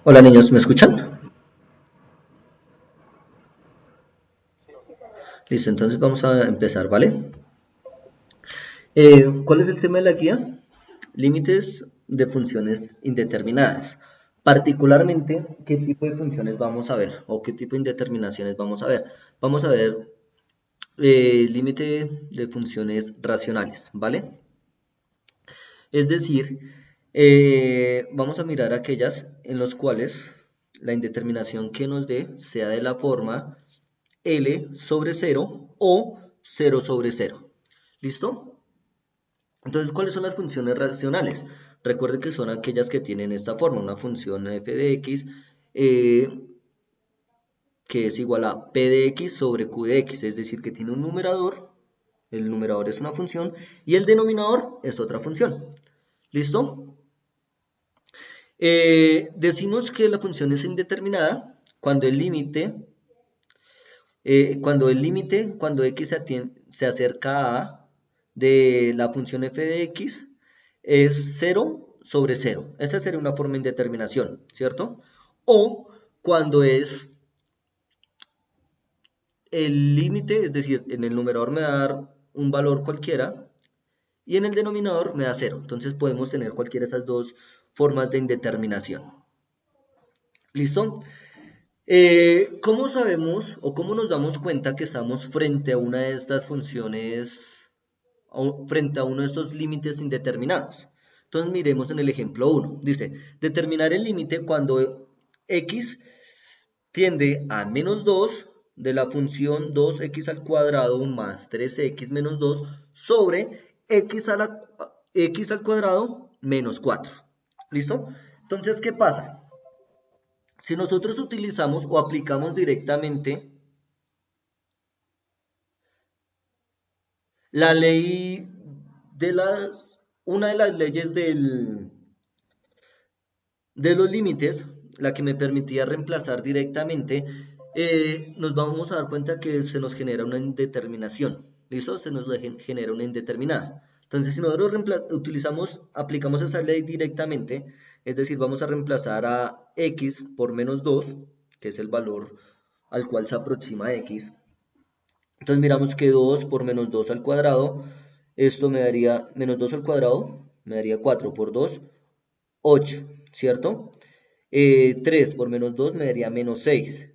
Hola niños, ¿me escuchan? Listo, entonces vamos a empezar, ¿vale? ¿Cuál es el tema de la guía? Límites de funciones indeterminadas. Particularmente, ¿qué tipo de funciones vamos a ver? ¿O qué tipo de indeterminaciones vamos a ver? Vamos a ver límite de funciones racionales, ¿vale? Es decir, vamos a mirar aquellas en las cuales la indeterminación que nos dé sea de la forma L sobre cero o cero sobre cero. ¿Listo? Entonces, ¿cuáles son las funciones racionales? Recuerde que son aquellas que tienen esta forma, una función f de x eh, que es igual a p de x sobre q de x, es decir, que tiene un numerador, el numerador es una función y el denominador es otra función. ¿Listo? Decimos que la función es indeterminada cuando cuando x se acerca a de la función f de x es cero sobre cero. Esa sería una forma de indeterminación, ¿cierto? O cuando es el límite, es decir, en el numerador me va a dar un valor cualquiera y en el denominador me da cero. Entonces podemos tener cualquiera de esas dos formas de indeterminación. ¿Listo? ¿Cómo sabemos o cómo nos damos cuenta que estamos frente a una de estas funciones, frente a uno de estos límites indeterminados? Entonces miremos en el ejemplo uno. Dice, determinar el límite cuando x tiende a menos 2 de la función 2x al cuadrado más 3x menos 2 sobre x al cuadrado menos 4. ¿Listo? Entonces, ¿qué pasa? Si nosotros utilizamos o aplicamos directamente la ley una de las leyes de los límites, la que me permitía reemplazar directamente, nos vamos a dar cuenta que se nos genera una indeterminación. ¿Listo? Se nos genera una indeterminada. Entonces, si nosotros aplicamos esa ley directamente, es decir, vamos a reemplazar a x por menos 2, que es el valor al cual se aproxima x. Entonces miramos que 2 por menos 2 al cuadrado, esto me daría menos 2 al cuadrado, me daría 4 por 2, 8, ¿cierto? 3 por menos 2 me daría menos 6,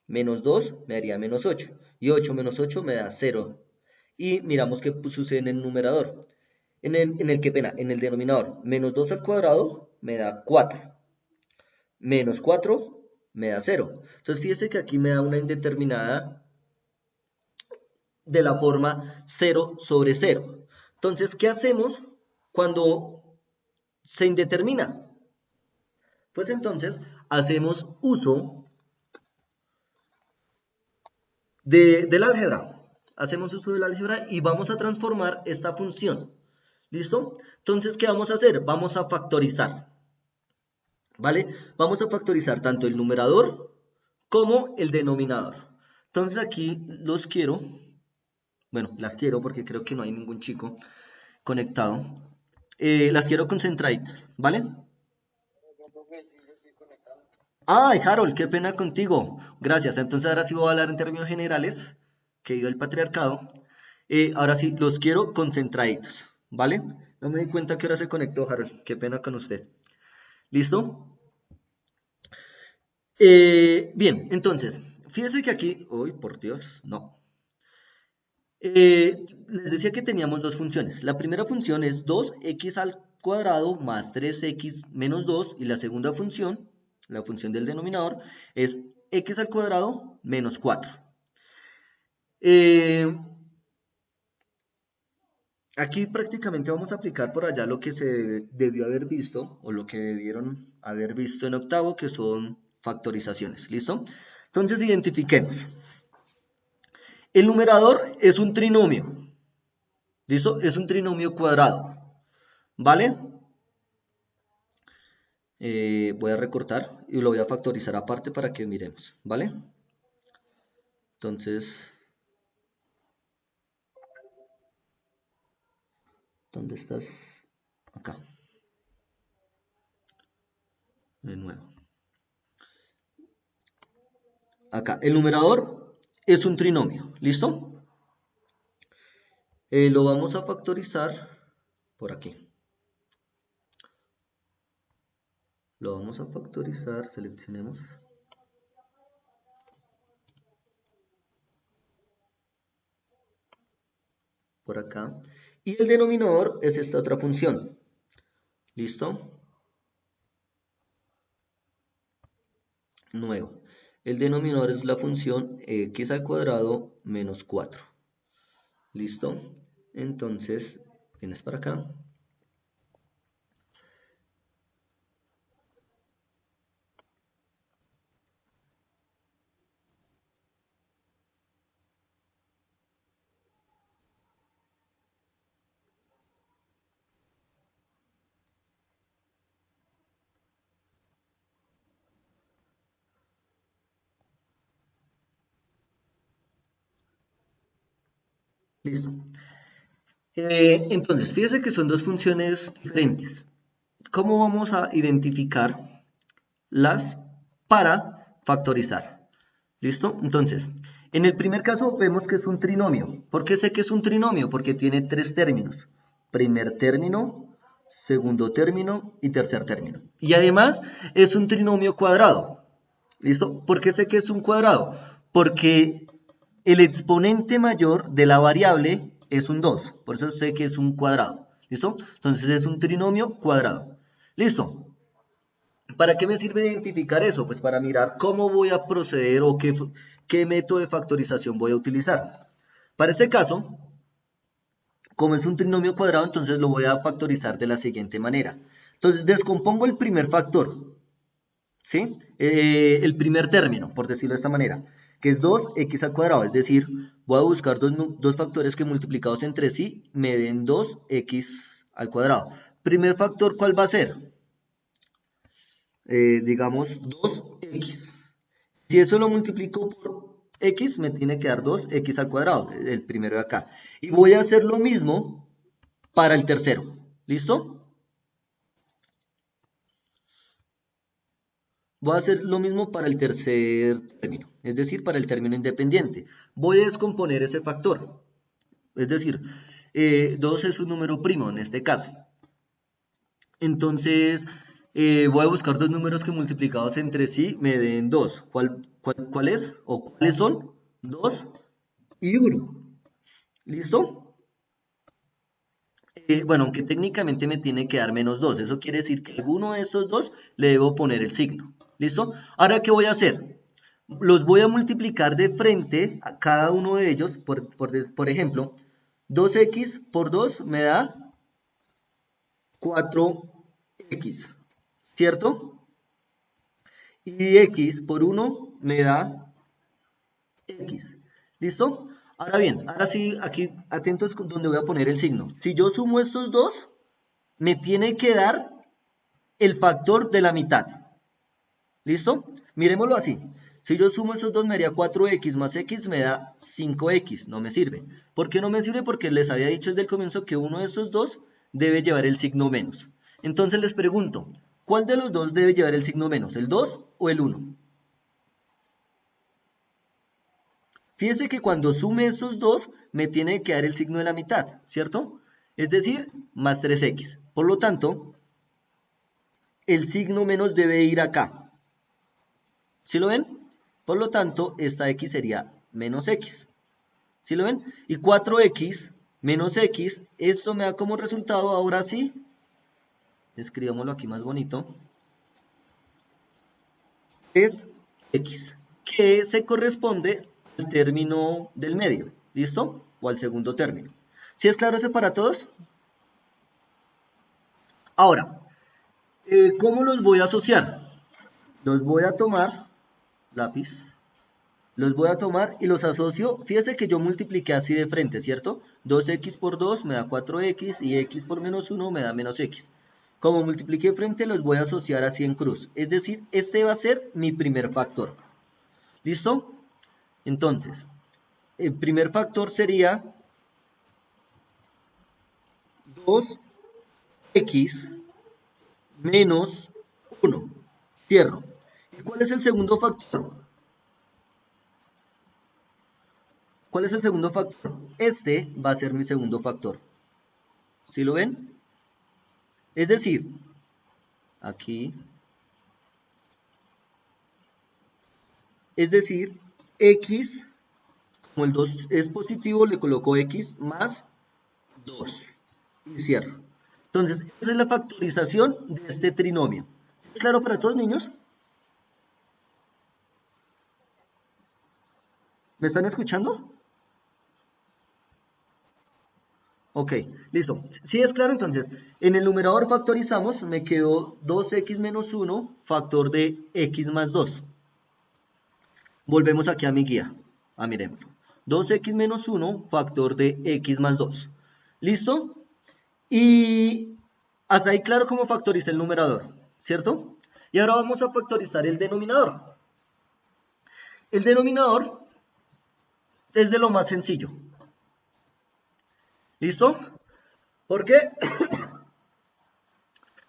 menos 2 me daría menos 8, y 8 menos 8 me da 0. Y miramos qué sucede en el numerador, en el denominador, menos 2 al cuadrado me da 4, menos 4 me da 0. Entonces fíjese que aquí me da una indeterminada de la forma cero sobre cero. Entonces, ¿qué hacemos cuando se indetermina? Pues entonces hacemos uso del álgebra. Hacemos uso del álgebra y vamos a transformar esta función. ¿Listo? Entonces, ¿qué vamos a hacer? Vamos a factorizar. ¿Vale? Vamos a factorizar tanto el numerador como el denominador. Entonces aquí los quiero, bueno, las quiero porque creo que no hay ningún chico conectado. Las quiero concentraditas, ¿vale? Ay, Harold, qué pena contigo. Gracias. Entonces ahora sí voy a hablar en términos generales, que dio el patriarcado. Ahora sí, los quiero concentraditos, ¿vale? No me di cuenta que ahora se conectó, Harold. Qué pena con usted. ¿Listo? Bien, entonces, fíjense que aquí, uy, por Dios, no. Les decía que teníamos dos funciones. La primera función es 2x al cuadrado más 3x menos 2 y la segunda función, la función del denominador, es x al cuadrado menos 4. Eh, Aquí prácticamente vamos a aplicar por allá lo que se debió haber visto o lo que debieron haber visto en octavo, que son factorizaciones. ¿Listo? Entonces identifiquemos. El numerador es un trinomio. ¿Listo? Es un trinomio cuadrado. ¿Vale? Voy a recortar y lo voy a factorizar aparte para que miremos, ¿vale? Entonces, ¿dónde estás? Acá, de nuevo. acá. El numerador es un trinomio, ¿listo? Lo vamos a factorizar por aquí. Lo vamos a factorizar, seleccionemos. Por acá. Y el denominador es esta otra función. ¿Listo? Nuevo. El denominador es la función x al cuadrado menos 4. ¿Listo? Entonces, vienes para acá. Listo. Entonces, fíjese que son dos funciones diferentes. ¿Cómo vamos a identificarlas para factorizar? ¿Listo? Entonces, en el primer caso vemos que es un trinomio. ¿Por qué sé que es un trinomio? Porque tiene tres términos. Primer término, segundo término y tercer término. Y además es un trinomio cuadrado. ¿Listo? ¿Por qué sé que es un cuadrado? Porque el exponente mayor de la variable es un 2. Por eso sé que es un cuadrado. ¿Listo? Entonces es un trinomio cuadrado. ¿Listo? ¿Para qué me sirve identificar eso? Pues para mirar cómo voy a proceder o qué método de factorización voy a utilizar. Para este caso, como es un trinomio cuadrado, entonces lo voy a factorizar de la siguiente manera. Entonces descompongo el primer factor, ¿sí? El primer término, por decirlo de esta manera, que es 2x al cuadrado, es decir, voy a buscar dos factores que multiplicados entre sí me den 2x al cuadrado. Primer factor, ¿cuál va a ser? Digamos 2x. Si eso lo multiplico por x, me tiene que dar 2x al cuadrado, el primero de acá. Y voy a hacer lo mismo para el tercero. ¿Listo? Voy a hacer lo mismo para el tercer término, es decir, para el término independiente. Voy a descomponer ese factor. Es decir, 2 es un número primo en este caso. Entonces, voy a buscar dos números que multiplicados entre sí me den 2. ¿Cuál es? ¿O cuáles son? 2 y 1. ¿Listo? Bueno, aunque técnicamente me tiene que dar menos 2. Eso quiere decir que alguno de esos dos le debo poner el signo. ¿Listo? Ahora, ¿qué voy a hacer? Los voy a multiplicar de frente a cada uno de ellos. Por ejemplo, 2x por 2 me da 4x. ¿Cierto? Y x por 1 me da x. ¿Listo? Ahora bien, ahora sí, aquí atentos con donde voy a poner el signo. Si yo sumo estos dos, me tiene que dar el factor de la mitad. ¿Listo? Miremoslo así. Si yo sumo esos dos me daría 4x más x me da 5x. No me sirve. ¿Por qué no me sirve? Porque les había dicho desde el comienzo que uno de estos dos debe llevar el signo menos. Entonces les pregunto, ¿cuál de los dos debe llevar el signo menos? ¿El 2 o el 1? Fíjense que cuando sume esos dos me tiene que dar el signo de la mitad, ¿cierto? Es decir, más 3x. Por lo tanto, el signo menos debe ir acá. ¿Sí lo ven? Por lo tanto, esta x sería menos x. ¿Sí lo ven? Y 4x menos x, esto me da como resultado, ahora sí, escribámoslo aquí más bonito, es x, que se corresponde al término del medio, ¿listo? O al segundo término. ¿Sí es claro eso para todos? Ahora, ¿cómo los voy a asociar? Los voy a tomar, lápiz, los voy a tomar y los asocio. Fíjese que yo multipliqué así de frente, ¿cierto? 2x por 2 me da 4x y x por menos 1 me da menos x. Como multipliqué frente, los voy a asociar así en cruz. Es decir, este va a ser mi primer factor. ¿Listo? Entonces, el primer factor sería 2x menos 1. Cierro. ¿Y cuál es el segundo factor? ¿Cuál es el segundo factor? Este va a ser mi segundo factor. ¿Sí lo ven? Es decir, aquí, es decir, x, como el 2 es positivo, le coloco x más 2 y cierro. Entonces, esa es la factorización de este trinomio. ¿Es claro para todos, niños? ¿Me están escuchando? Ok, listo. Si es claro, entonces, en el numerador factorizamos, me quedó 2x menos 1, factor de x más 2. Volvemos aquí a mi guía, a mi ejemplo. 2x menos 1, factor de x más 2. ¿Listo? Y hasta ahí claro cómo factoriza el numerador, ¿cierto? Y ahora vamos a factorizar el denominador. El denominador es de lo más sencillo. ¿Listo? ¿Por qué?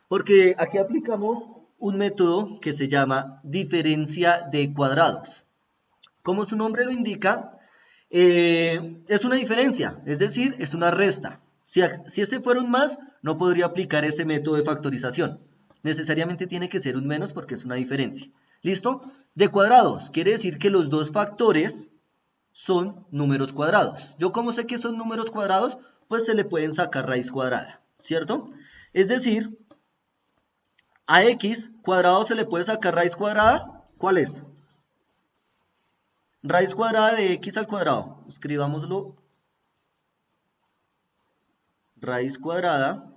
Porque aquí aplicamos un método que se llama diferencia de cuadrados. Como su nombre lo indica, es una diferencia, es decir, es una resta. Si este fuera un más, no podría aplicar ese método de factorización. Necesariamente tiene que ser un menos porque es una diferencia. ¿Listo? De cuadrados, quiere decir que los dos factores son números cuadrados. ¿Yo cómo sé que son números cuadrados? Pues se le pueden sacar raíz cuadrada, ¿cierto? Es decir, a x cuadrado se le puede sacar raíz cuadrada. ¿Cuál es? Raíz cuadrada de x al cuadrado. Escribámoslo. Raíz cuadrada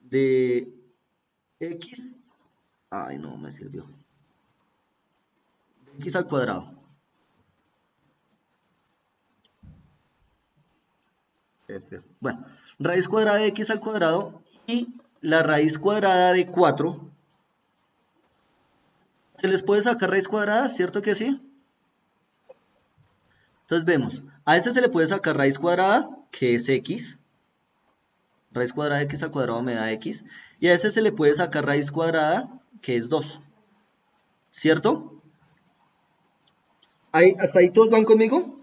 de x. Ay, no me sirvió. De x al cuadrado. Bueno, raíz cuadrada de x al cuadrado y la raíz cuadrada de 4. ¿Se les puede sacar raíz cuadrada? ¿Cierto que sí? Entonces vemos, a ese se le puede sacar raíz cuadrada, que es x. Raíz cuadrada de x al cuadrado me da x. Y a ese se le puede sacar raíz cuadrada, que es 2. ¿Cierto? ¿Hasta ahí todos van conmigo?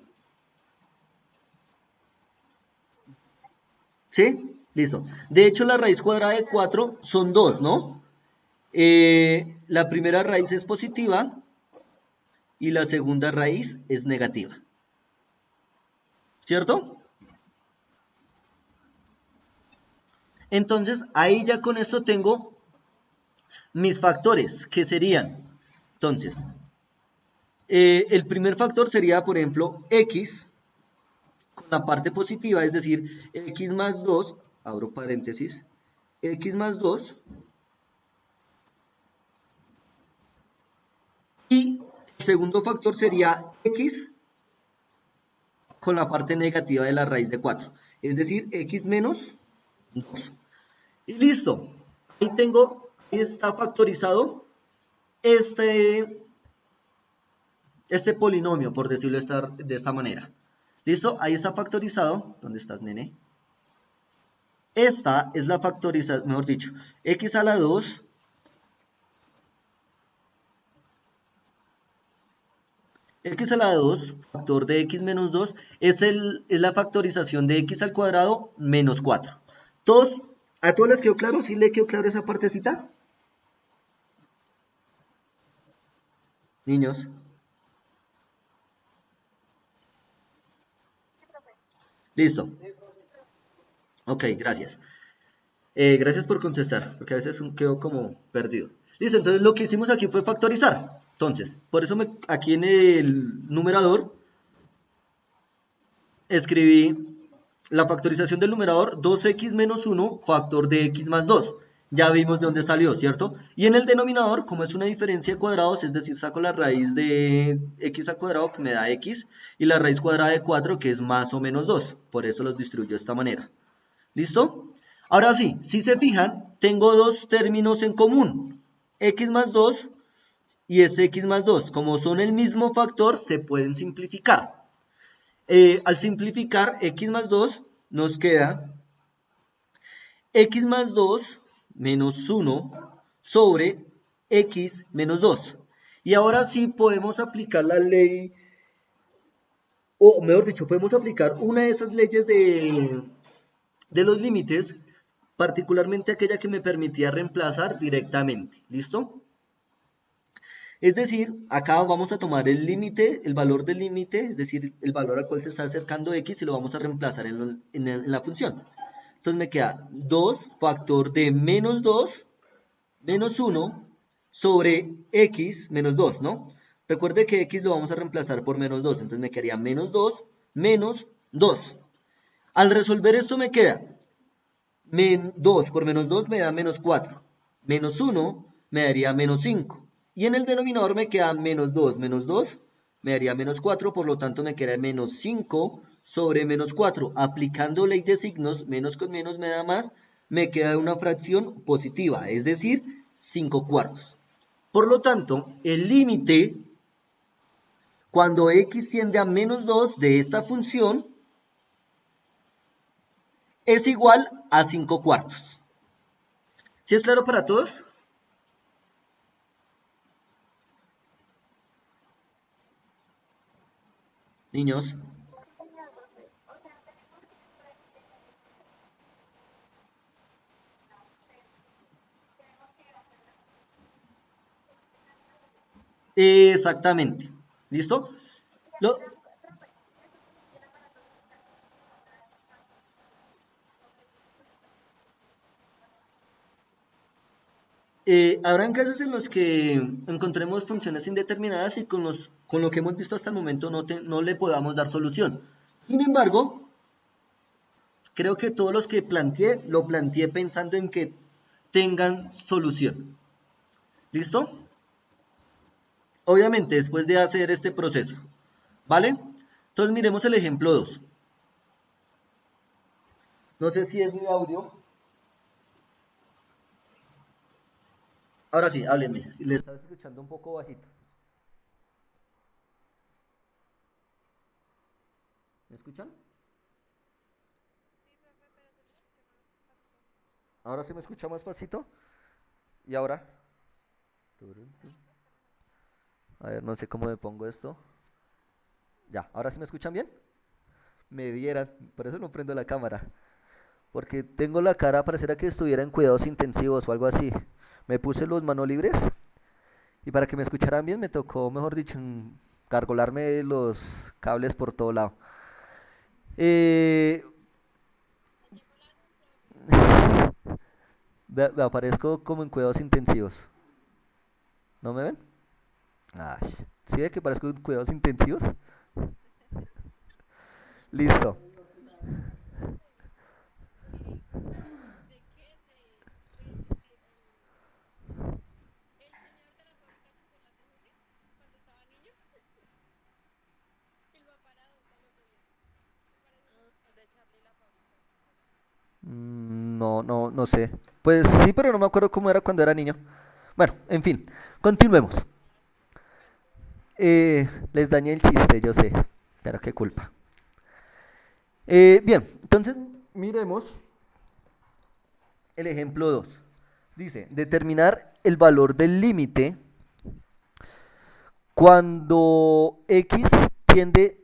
¿Sí? Listo. De hecho, la raíz cuadrada de 4 son 2, ¿no? La primera raíz es positiva y la segunda raíz es negativa. ¿Cierto? Entonces, ahí ya con esto tengo mis factores, que serían, entonces, el primer factor sería, por ejemplo, x con la parte positiva, es decir, x más 2, abro paréntesis, x más 2, y el segundo factor sería x con la parte negativa de la raíz de 4, es decir, x menos 2. Y listo, ahí está factorizado este polinomio, por decirlo de esta manera. ¿Listo? Ahí está factorizado. ¿Dónde estás, nene? Esta es la factorización, mejor dicho, x a la 2 x a la 2, factor de x menos 2, es la factorización de x al cuadrado menos 4. ¿A todos les quedó claro? ¿Sí le quedó claro esa partecita? Niños. Listo. Ok, gracias. Gracias por contestar, porque a veces quedo como perdido. Listo, entonces lo que hicimos aquí fue factorizar. Entonces, por eso aquí en el numerador escribí la factorización del numerador 2x menos 1 factor de x más 2. Ya vimos de dónde salió, ¿cierto? Y en el denominador, como es una diferencia de cuadrados, es decir, saco la raíz de x al cuadrado que me da x y la raíz cuadrada de 4 que es más o menos 2. Por eso los distribuyo de esta manera. ¿Listo? Ahora sí, si se fijan, tengo dos términos en común. X más 2 y es x más 2. Como son el mismo factor, se pueden simplificar. Al simplificar x más 2, nos queda x más 2 menos 1 sobre x menos 2. Y ahora sí podemos aplicar la ley, o mejor dicho, podemos aplicar una de esas leyes de los límites, particularmente aquella que me permitía reemplazar directamente. ¿Listo? Es decir, acá vamos a tomar el límite, el valor del límite, es decir, el valor al cual se está acercando x y lo vamos a reemplazar en la función. Entonces me queda 2 factor de menos 2 menos 1 sobre x menos 2, ¿no? Recuerde que x lo vamos a reemplazar por menos 2, entonces me quedaría menos 2 menos 2. Al resolver esto me queda 2 por menos 2 me da menos 4, menos 1 me daría menos 5. Y en el denominador me queda menos 2 me daría menos 4, por lo tanto me queda menos 5 sobre menos 4. Aplicando ley de signos, menos con menos me da más, me queda una fracción positiva, es decir, 5 cuartos. Por lo tanto, el límite, cuando x tiende a menos 2 de esta función, es igual a 5 cuartos. ¿Sí es claro para todos? Niños. Exactamente. ¿Listo? Lo, habrán casos en los que encontremos funciones indeterminadas y con lo que hemos visto hasta el momento no le podamos dar solución. Sin embargo, creo que todos los que planteé, lo planteé pensando en que tengan solución. ¿Listo? Obviamente, después de hacer este proceso. ¿Vale? Entonces miremos el ejemplo 2. No sé si es mi audio. Ahora sí, háblenme. Le estaba escuchando un poco bajito. ¿Me escuchan? Ahora sí me escucha más pasito. ¿Y ahora? A ver, no sé cómo me pongo esto. Ya, ¿ahora sí me escuchan bien? Me vieran, por eso no prendo la cámara. Porque tengo la cara, pareciera que estuviera en cuidados intensivos o algo así. Me puse los manos libres y para que me escucharan bien me tocó, mejor dicho, cargolarme los cables por todo lado. Eh, me aparezco como en cuidados intensivos. ¿No me ven? Ay, ¿sí ve que parezco en cuidados intensivos? Listo. No, no, no sé. Pues sí, pero no me acuerdo cómo era cuando era niño. Bueno, en fin, continuemos. Les dañé el chiste, yo sé, pero qué culpa. Bien, entonces miremos el ejemplo 2. Dice, determinar el valor del límite cuando x tiende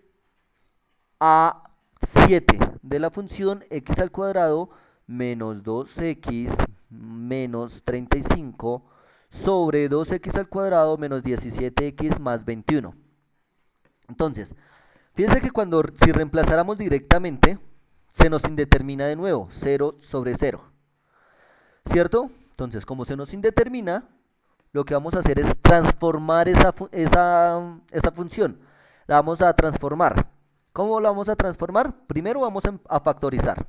a 7 de la función x al cuadrado menos 2x menos 35 sobre 2x al cuadrado menos 17x más 21. Entonces, fíjense que si reemplazáramos directamente, se nos indetermina de nuevo, 0 sobre 0. ¿Cierto? Entonces, como se nos indetermina, lo que vamos a hacer es transformar esa función. La vamos a transformar. ¿Cómo la vamos a transformar? Primero vamos a factorizar.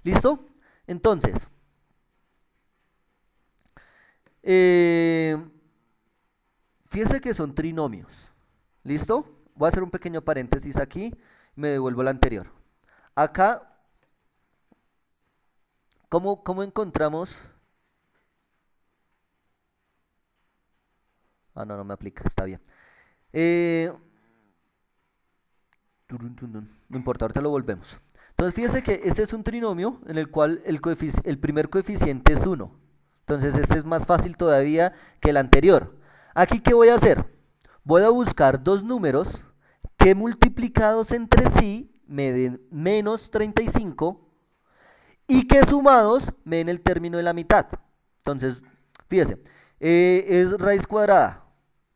¿Listo? Entonces, fíjense que son trinomios. ¿Listo? Voy a hacer un pequeño paréntesis aquí y me devuelvo al anterior. Acá, ¿cómo encontramos? Ah, no, no me aplica, está bien. No importa, ahorita lo volvemos. Entonces fíjense que este es un trinomio en el cual el primer coeficiente es 1. Entonces este es más fácil todavía que el anterior. Aquí, ¿qué voy a hacer? Voy a buscar dos números que multiplicados entre sí me den menos 35 y que sumados me den el término de la mitad. Entonces, fíjese, es raíz cuadrada,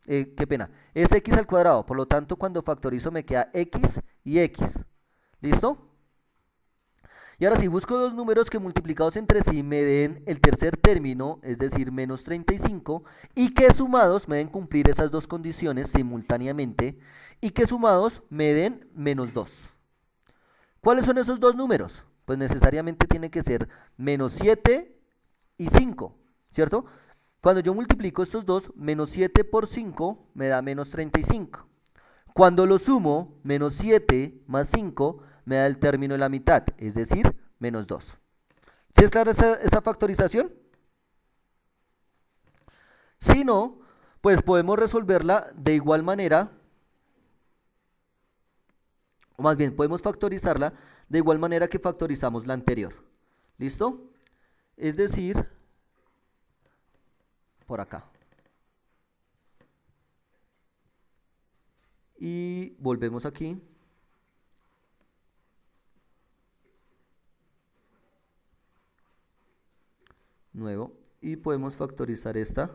qué pena, es x al cuadrado, por lo tanto cuando factorizo me queda x y x. ¿Listo? Y ahora sí, busco dos números que multiplicados entre sí me den el tercer término, es decir, menos 35, y que sumados me den cumplir esas dos condiciones simultáneamente, y que sumados me den menos 2. ¿Cuáles son esos dos números? Pues necesariamente tiene que ser menos 7 y 5, ¿cierto? Cuando yo multiplico estos dos, menos 7 por 5 me da menos 35. Cuando lo sumo, menos 7 más 5 me da el término de la mitad, es decir, menos 2. ¿Sí es clara esa factorización? Si no, pues podemos resolverla de igual manera, o más bien podemos factorizarla de igual manera que factorizamos la anterior. ¿Listo? Es decir, por acá. Y volvemos aquí. Nuevo. Y podemos factorizar esta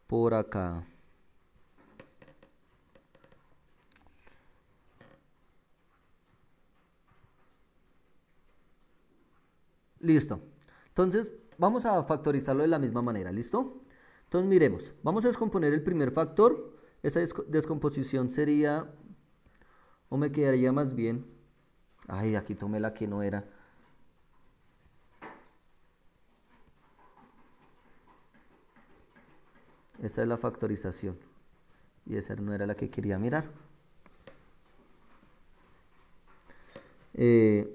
por acá. Listo. Entonces, vamos a factorizarlo de la misma manera, ¿listo? Entonces, miremos. Vamos a descomponer el primer factor. Esa descomposición sería, o me quedaría más bien, ay, aquí tomé la que no era. Esta es la factorización. Y esa no era la que quería mirar.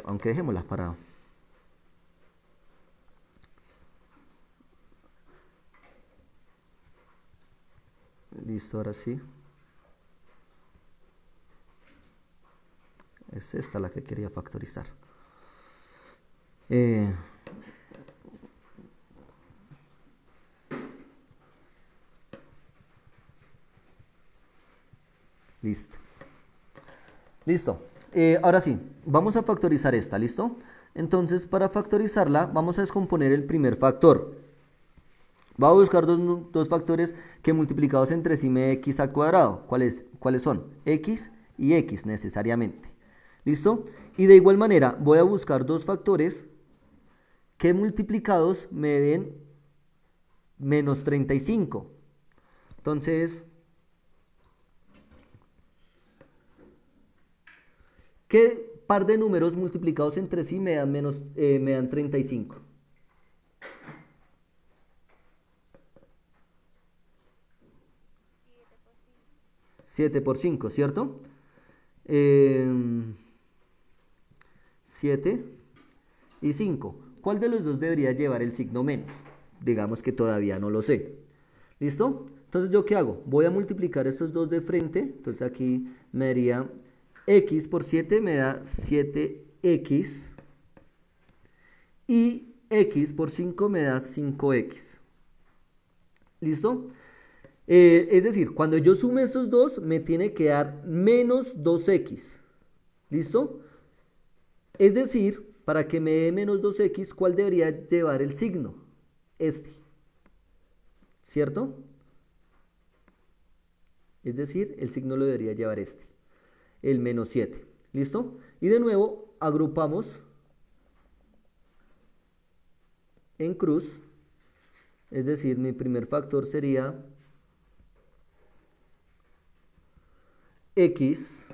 Aunque dejémosla para... Listo, ahora sí. Es esta la que quería factorizar. Listo. Listo. Ahora sí, vamos a factorizar esta, ¿listo? Entonces, para factorizarla, vamos a descomponer el primer factor. Voy a buscar dos factores que multiplicados entre sí me dé x al cuadrado. ¿Cuáles son? X y x necesariamente. ¿Listo? Y de igual manera, voy a buscar dos factores que multiplicados me den menos 35. Entonces, ¿qué par de números multiplicados entre sí me dan 35? Siete por 5, ¿cierto? 7 y 5. ¿Cuál de los dos debería llevar el signo menos? Digamos que todavía no lo sé. ¿Listo? Entonces, ¿yo qué hago? Voy a multiplicar estos dos de frente. Entonces, aquí me daría x por 7 me da 7x. Y x por 5 me da 5x. ¿Listo? Es decir, cuando yo sume estos dos, me tiene que dar menos 2x. ¿Listo? Es decir, para que me dé menos 2x, ¿cuál debería llevar el signo? Este. ¿Cierto? Es decir, el signo lo debería llevar este. El menos 7. ¿Listo? Y de nuevo, agrupamos en cruz. Es decir, mi primer factor sería x,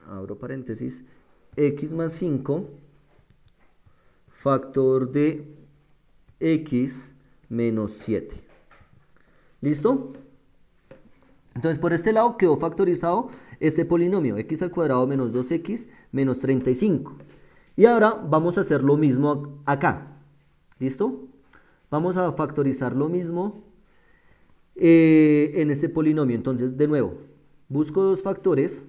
abro paréntesis, x más 5, factor de x menos 7. ¿Listo? Entonces, por este lado quedó factorizado este polinomio, x al cuadrado menos 2x menos 35. Y ahora vamos a hacer lo mismo acá. ¿Listo? Vamos a factorizar lo mismo en este polinomio. Entonces, de nuevo, busco dos factores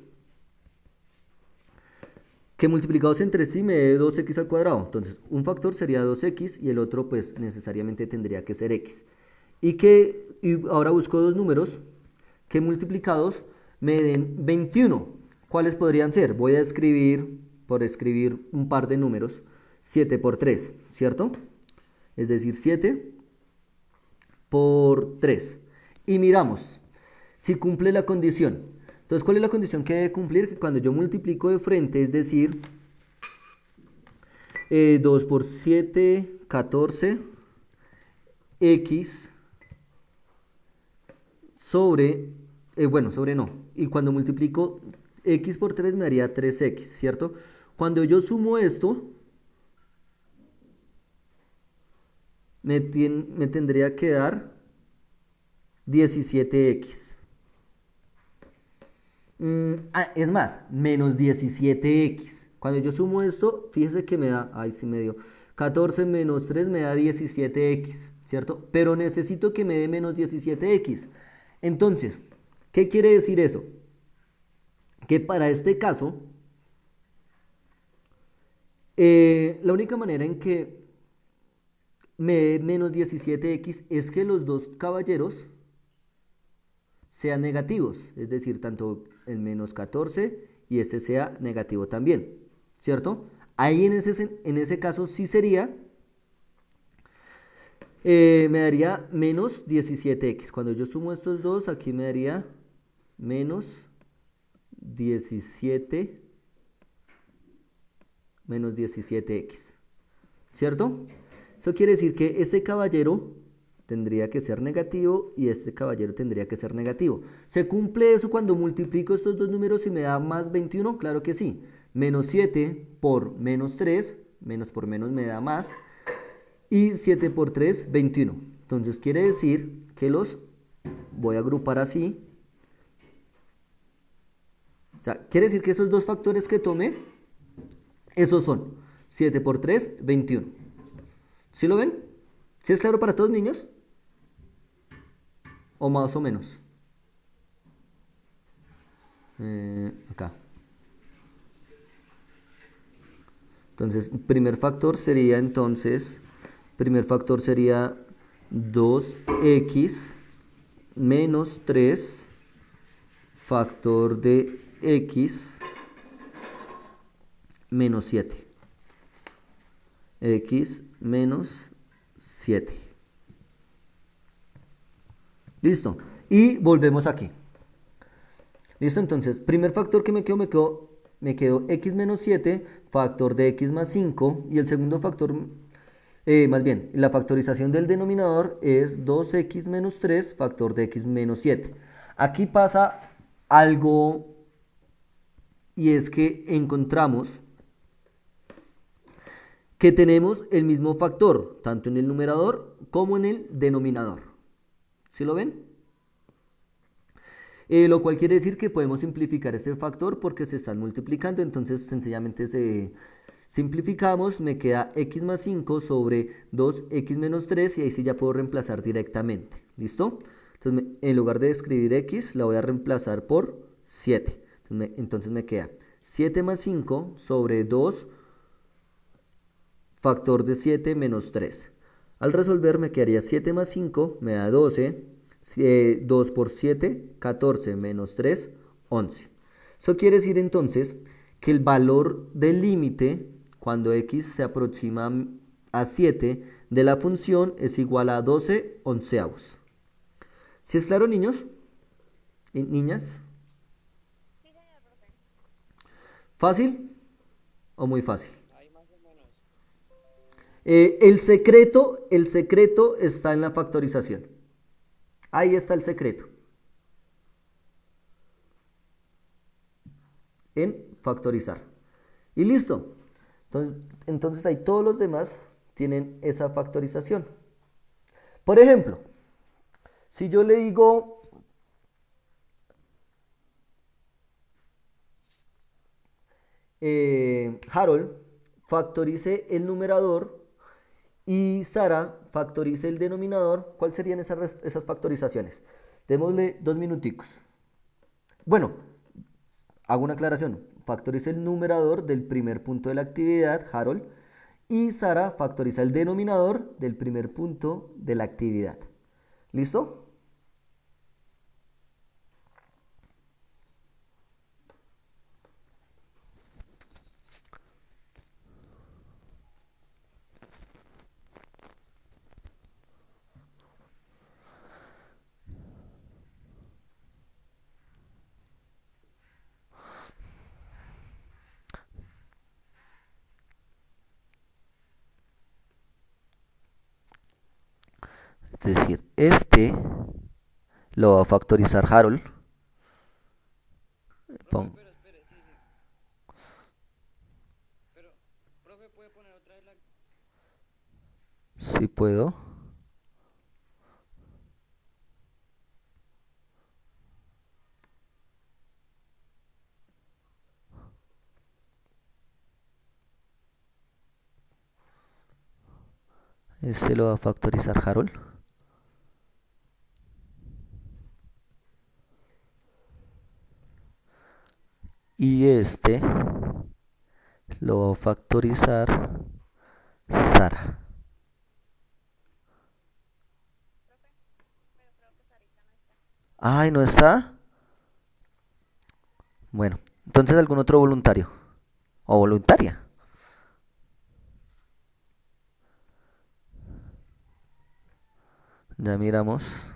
que multiplicados entre sí me dé 2x al cuadrado. Entonces, un factor sería 2x y el otro pues necesariamente tendría que ser x. Y ahora busco dos números que multiplicados me den 21. ¿Cuáles podrían ser? Voy a escribir, por escribir un par de números, 7 por 3, ¿cierto? Es decir, 7 por 3. Y miramos si cumple la condición. Entonces, ¿cuál es la condición que debe cumplir? Que cuando yo multiplico de frente, es decir, 2 por 7, 14, x sobre, sobre no. Y cuando multiplico x por 3 me daría 3x, ¿cierto? Cuando yo sumo esto, me tendría que dar 17x. Es más, menos 17x. Cuando yo sumo esto, fíjese que me da, sí me dio, 14 menos 3 me da 17x, ¿cierto? Pero necesito que me dé menos 17x. Entonces, ¿qué quiere decir eso? Que para este caso, la única manera en que me dé menos 17x es que los dos caballeros sean negativos, es decir, tanto el menos 14 y este sea negativo también, ¿cierto? Ahí en ese caso sí sería, me daría menos 17x. Cuando yo sumo estos dos, aquí me daría menos 17x, ¿cierto? Eso quiere decir que este caballero tendría que ser negativo y este caballero tendría que ser negativo. ¿Se cumple eso cuando multiplico estos dos números y me da más 21? Claro que sí. Menos 7 por menos 3, menos por menos me da más, y 7 por 3, 21. Entonces quiere decir que los voy a agrupar así. O sea, quiere decir que esos dos factores que tomé, esos son 7 por 3, 21. ¿Sí lo ven? ¿Sí es claro para todos, niños? ¿O más o menos? Acá. Entonces, primer factor sería 2x menos 3 factor de x menos 7. X menos 7. Listo. Y volvemos aquí. Listo, entonces, primer factor que me quedó x menos 7, factor de x más 5, y el segundo factor, más bien, la factorización del denominador es 2x menos 3, factor de x menos 7. Aquí pasa algo, y es que encontramos que tenemos el mismo factor, tanto en el numerador como en el denominador. ¿Sí lo ven? Lo cual quiere decir que podemos simplificar este factor porque se están multiplicando, entonces sencillamente simplificamos, me queda x más 5 sobre 2x menos 3 y ahí sí ya puedo reemplazar directamente. ¿Listo? Entonces en lugar de escribir x, la voy a reemplazar por 7. Entonces me queda 7 más 5 sobre 2 factor de 7 menos 3. Al resolver me quedaría 7 más 5, me da 12. 2 por 7, 14 menos 3, 11. Eso quiere decir entonces que el valor del límite cuando x se aproxima a 7 de la función es igual a 12 onceavos. ¿Sí es claro, niños? ¿Y niñas? Sí, señor profe. ¿Fácil o muy fácil? Ahí más o menos. El secreto está en la factorización. Ahí está el secreto. En factorizar. Y listo. Entonces ahí todos los demás tienen esa factorización. Por ejemplo, si yo le digo Harold factorice el numerador y Sara factorice el denominador, ¿cuáles serían esas factorizaciones? Démosle 2 minuticos. Bueno, hago una aclaración. factoriza el numerador del primer punto de la actividad, Harold, y Sara factoriza el denominador del primer punto de la actividad. ¿Listo? Es decir, este lo va a factorizar Harold. Profe, Pon- espere, sí, sí. Pero, profe, ¿puede poner otra vez la...? Si puedo. Este lo va a factorizar Harold. Y este lo va a factorizar Sara. Pero creo que Sarita no está. Ay, ¿no está? Bueno, entonces algún otro voluntario o voluntaria. Ya miramos.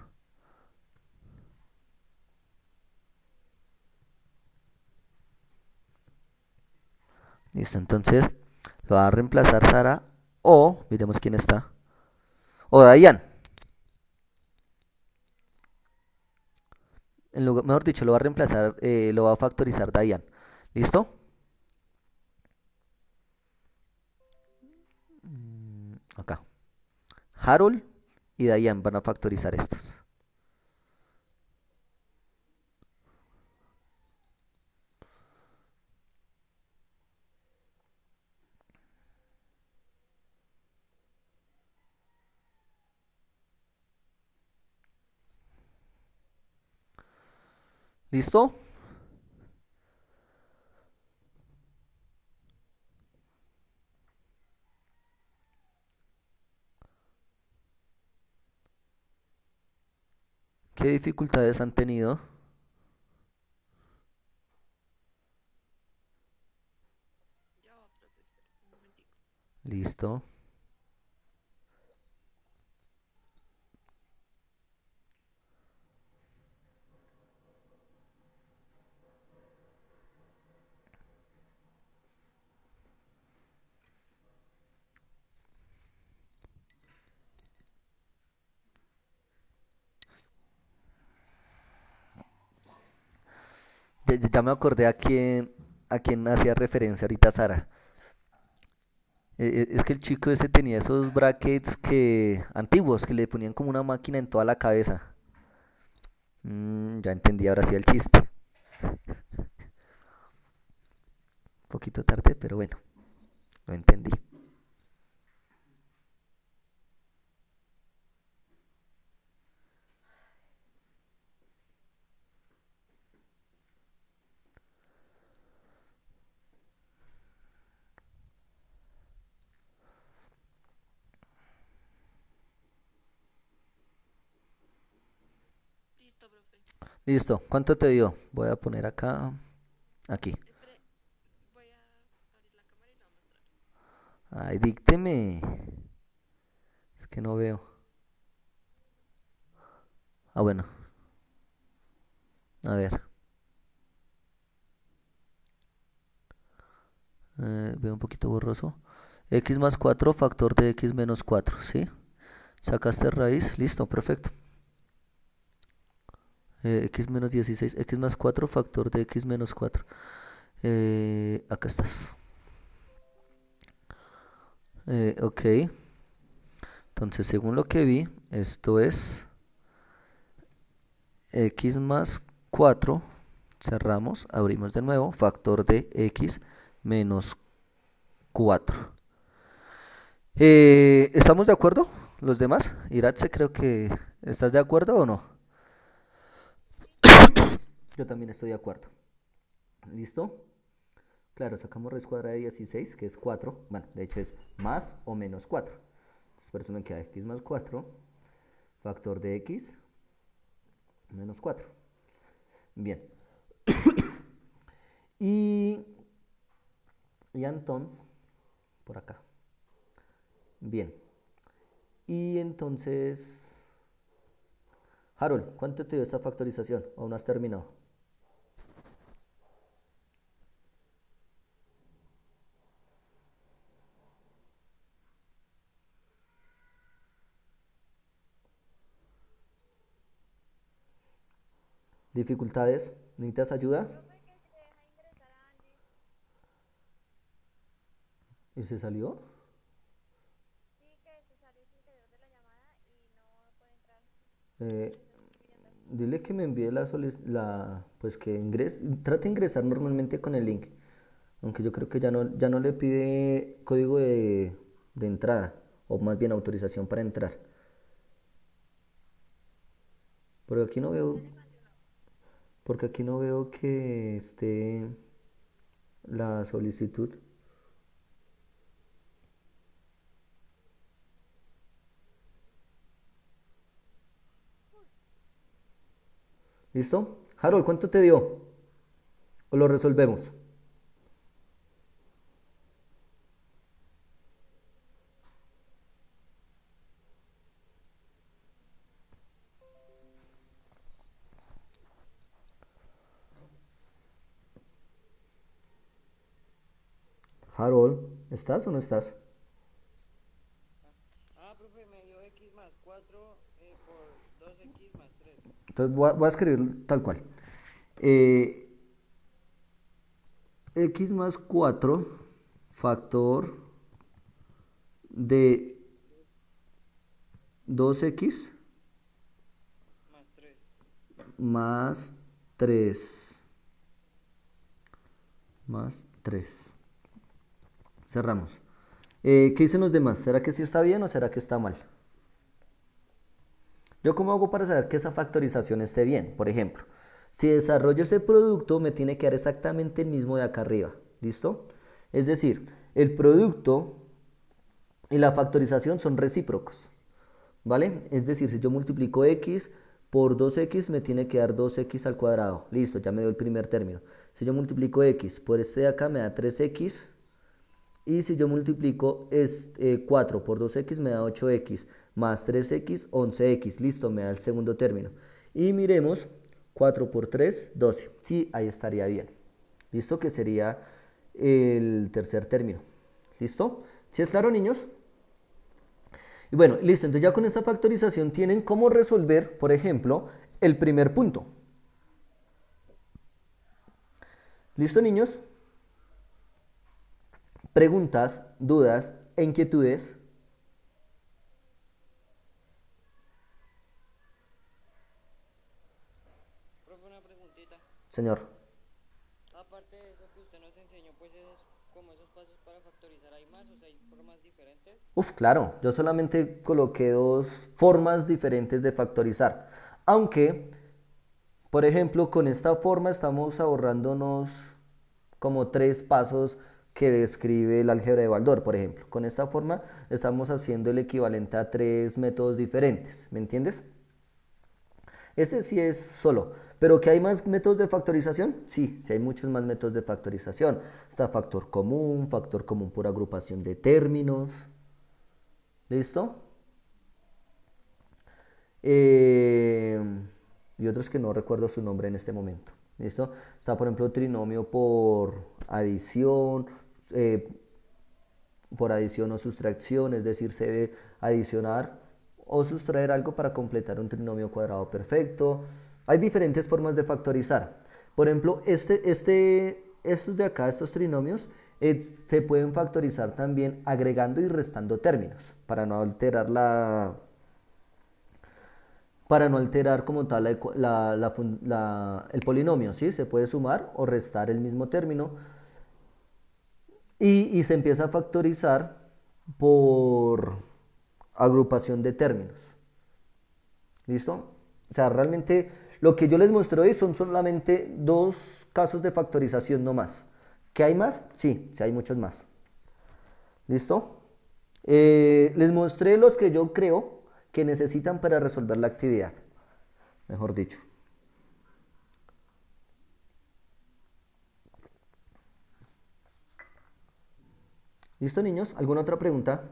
Listo, entonces lo va a reemplazar Sara o, miremos quién está, o Dayan. Mejor dicho, lo va a reemplazar, lo va a factorizar Dayan. ¿Listo? Acá. Harold y Dayan van a factorizar estos. ¿Listo? ¿Qué dificultades han tenido? Listo. Ya me acordé a quién hacía referencia ahorita Sara. Es que el chico ese tenía esos brackets que antiguos que le ponían como una máquina en toda la cabeza. Ya entendí ahora sí el chiste. Un poquito tarde, pero bueno, lo entendí. Listo, profe. Listo, ¿cuánto te dio? Voy a poner acá, aquí. Espere, voy a abrir la cámara y lo voy a mostrar. Ay, dícteme. Es que no veo. Ah, bueno, a ver. Veo un poquito borroso. X más 4 factor de x menos 4, ¿sí? Sacaste raíz, listo, perfecto. X menos 16, x más 4 factor de x menos 4. Acá estás. Ok, entonces según lo que vi, esto es x más 4, cerramos, abrimos de nuevo, factor de x menos 4. ¿Estamos de acuerdo? ¿Los demás? Iratse, creo que estás de acuerdo o no. Yo también estoy de acuerdo. ¿Listo? Claro, sacamos raíz cuadrada de 16, que es 4. Bueno, de hecho es más o menos 4. Entonces por eso me queda x más 4, factor de x menos 4. Bien. Y entonces, por acá. Bien. Y entonces, Harold, ¿cuánto te dio esta factorización? ¿O no has terminado? ¿Dificultades? ¿Necesitas ayuda? Profe, que se deja ingresar a Angie. ¿Y se salió? Sí, que se salió sin querer de la llamada y no puede entrar. Eh, Pidiendo aquí. Dile que me envíe pues que ingrese, trate de ingresar normalmente con el link. Aunque yo creo que ya no le pide código de entrada, o más bien autorización para entrar. Pero aquí no veo, porque aquí no veo que esté la solicitud. ¿Listo? Harold, ¿cuánto te dio? ¿O lo resolvemos? Harold, ¿estás o no estás? Profe, me dio x más 4 por 2x más 3. Entonces voy a escribir tal cual. Eh, X más 4 factor de 2x Más 3. más 3 más 3. Cerramos. ¿Qué dicen los demás? ¿Será que sí está bien o será que está mal? ¿Yo cómo hago para saber que esa factorización esté bien? Por ejemplo, si desarrollo ese producto, me tiene que dar exactamente el mismo de acá arriba. ¿Listo? Es decir, el producto y la factorización son recíprocos. ¿Vale? Es decir, si yo multiplico x por 2x, me tiene que dar 2x al cuadrado. Listo, ya me dio el primer término. Si yo multiplico x por este de acá, me da 3x. Y si yo multiplico 4 por 2x, me da 8x. Más 3x, 11x. Listo, me da el segundo término. Y miremos, 4 por 3, 12. Sí, ahí estaría bien. ¿Listo? Que sería el tercer término. ¿Listo? ¿Sí es claro, niños? Y bueno, listo. Entonces ya con esta factorización tienen cómo resolver, por ejemplo, el primer punto. ¿Listo, niños? Preguntas, dudas e inquietudes. Profe, una preguntita. Señor. Aparte de eso que usted nos enseñó, pues como esos pasos para factorizar, ¿hay más? O sea, ¿hay formas diferentes? Uf, claro, yo solamente coloqué dos formas diferentes de factorizar. Aunque, por ejemplo, con esta forma estamos ahorrándonos como 3 pasos que describe el álgebra de Baldor, por ejemplo. Con esta forma estamos haciendo el equivalente a 3 métodos diferentes, ¿me entiendes? Ese sí es solo. ¿Pero que hay más métodos de factorización? Sí, sí hay muchos más métodos de factorización. Está factor común por agrupación de términos. ¿Listo? Y otros que no recuerdo su nombre en este momento. ¿Listo? Está, por ejemplo, trinomio por adición o sustracción, es decir, se debe adicionar o sustraer algo para completar un trinomio cuadrado perfecto. Hay diferentes formas de factorizar. Por ejemplo, estos de acá, estos trinomios, se pueden factorizar también agregando y restando términos para no alterar como tal el polinomio, ¿sí? Se puede sumar o restar el mismo término y se empieza a factorizar por agrupación de términos. ¿Listo? O sea, realmente lo que yo les mostré hoy son solamente 2 casos de factorización no más. ¿Qué hay más? Sí, sí hay muchos más. ¿Listo? Les mostré los que yo creo que necesitan para resolver la actividad, mejor dicho. ¿Listo, niños? ¿Alguna otra pregunta?